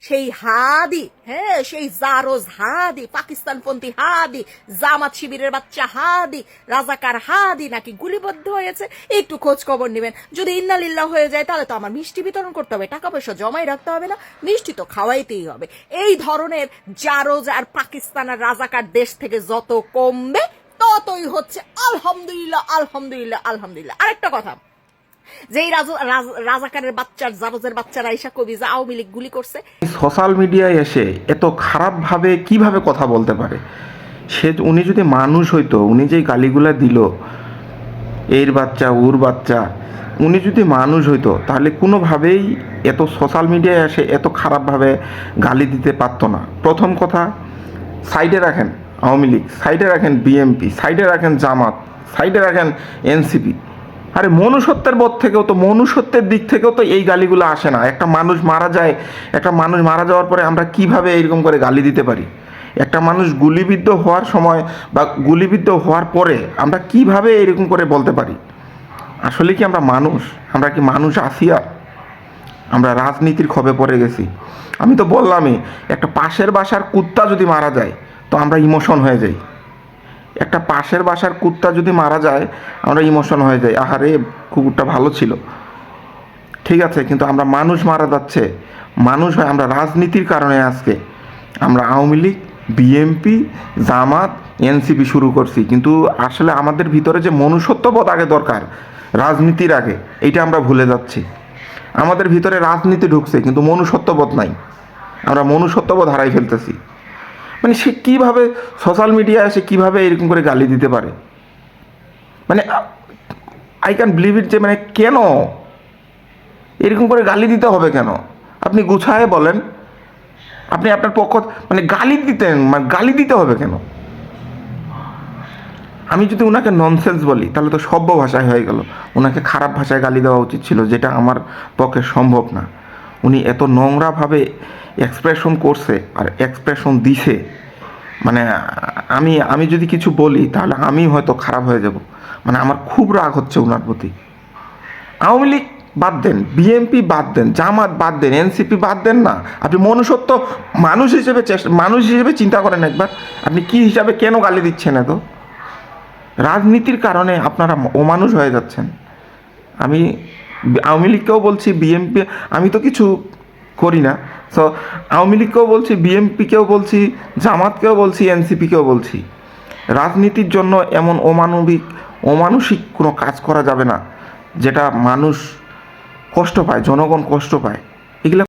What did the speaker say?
সেই হাদি, হ্যাঁ সেই জারোজ হাদি, পাকিস্তানপন্থী হাদি, জামাত শিবিরের বাচ্চা হাদি, রাজাকার হাদি নাকি গুলিবদ্ধ হয়েছে, একটু খোঁজ খবর নেবেন। যদি ইন্নালিল্লাহ হয়ে যায় তাহলে তো আমার মিষ্টি বিতরণ করতে হবে, টাকা পয়সা জমাই রাখতে হবে না, মিষ্টি তো খাওয়াইতেই হবে। এই ধরনের জারোজ আর পাকিস্তান আর রাজাকার দেশ থেকে যত কমবে ততই হচ্ছে আলহামদুলিল্লাহ আলহামদুলিল্লাহ আলহামদুলিল্লাহ। আরেকটা কথা, যেই রাজাকারের বাচ্চার জারোজের বাচ্চারা আইসা কবি যে আওয়ামী লীগ গুলি করছে, সোশ্যাল মিডিয়ায় এসে এত খারাপভাবে কিভাবে কথা বলতে পারে? উনি যদি মানুষ হইতো, উনি যেই গালিগুলা দিল, এর বাচ্চা ওর বাচ্চা, উনি যদি মানুষ হইতো তাহলে কোনোভাবেই এত সোশ্যাল মিডিয়ায় এসে এত খারাপভাবে গালি দিতে পারতো না। প্রথম কথা, সাইডে রাখেন আওয়ামী লীগ, সাইডে রাখেন বিএমপি, সাইডে রাখেন জামাত, সাইডে রাখেন এনসিপি। আরে মনুষ্যত্বের বোধ থেকেও তো, মনুষ্যত্বের দিক থেকেও তো এই গালিগুলো আসে না। একটা মানুষ মারা যায়, একটা মানুষ মারা যাওয়ার পরে আমরা কিভাবে এরকম করে গালি দিতে পারি? একটা মানুষ গুলিবিদ্ধ হওয়ার সময় বা গুলিবিদ্ধ হওয়ার পরে আমরা কিভাবে এরকম করে বলতে পারি? আসলে কি আমরা মানুষ? আমরা কি মানুষ আছি? আর আমরা রাজনীতির খবে পড়ে গেছি। আমি তো বললামই, একটা পাশের বাসার কুত্তা যদি মারা যায় তো আমরা ইমোশন হয়ে যাই। একটা পাশের বাসার কুত্তা যদি মারা যায় আমরা ইমোশন হয়ে যাই, আহারে কুকুরটা ভালো ছিল, ঠিক আছে। কিন্তু আমরা মানুষ মারা যাচ্ছে, মানুষ হয় আমরা রাজনীতির কারণে আজকে আমরা আওয়ামী লীগ, বিএমপি, জামাত, এনসিপি শুরু করছি। কিন্তু আসলে আমাদের ভিতরে যে মনুষ্যত্ববোধ আগে দরকার রাজনীতির আগে, এইটা আমরা ভুলে যাচ্ছি। আমাদের ভিতরে রাজনীতি ঢুকছে কিন্তু মনুষ্যত্ববোধ নাই, আমরা মনুষ্যত্ববোধ হারাই ফেলতেছি। মানে সে কীভাবে সোশ্যাল মিডিয়ায় এসে কীভাবে এরকম করে গালি দিতে পারে? মানে আই ক্যান বিলিভ ইট, যে মানে কেন এরকম করে গালি দিতে হবে? কেন? আপনি গুছায়ে বলেন, আপনি আপনার পক্ষ মানে গালি দিতেন, মানে গালি দিতে হবে কেন? আমি যদি ওনাকে ননসেন্স বলি তাহলে তো সভ্য ভাষায় হয়ে গেল, ওনাকে খারাপ ভাষায় গালি দেওয়া উচিত ছিল, যেটা আমার পক্ষে সম্ভব না। উনি এত নোংরাভাবে এক্সপ্রেশন করছে আর এক্সপ্রেশন দিছে, মানে আমি যদি কিছু বলি তাহলে আমি হয়তো খারাপ হয়ে যাব। মানে আমার খুব রাগ হচ্ছে ওনার প্রতি। আওয়ামী লীগ বাদ দেন, বিএমপি বাদ দেন, জামাত বাদ দেন, এনসিপি বাদ দেন না, আপনি মনুষ্যত্ব মানুষ হিসেবে চিন্তা করেন একবার। আপনি কি হিসাবে কেন গালি দিচ্ছেন? এত রাজনীতির কারণে আপনারা অমানুষ হয়ে যাচ্ছেন। আমি আওয়ামী লীগকেও বলছি, বিএমপি, আমি তো কিছু করি না, সো আওয়ামী লীগকেও বলছি, বিএমপিকেও বলছি, জামাতকেও বলছি, এনসিপিকেও বলছি, রাজনীতির জন্য এমন অমানুষিক কোনো কাজ করা যাবে না যেটা মানুষ কষ্ট পায়, জনগণ কষ্ট পায়। এগুলো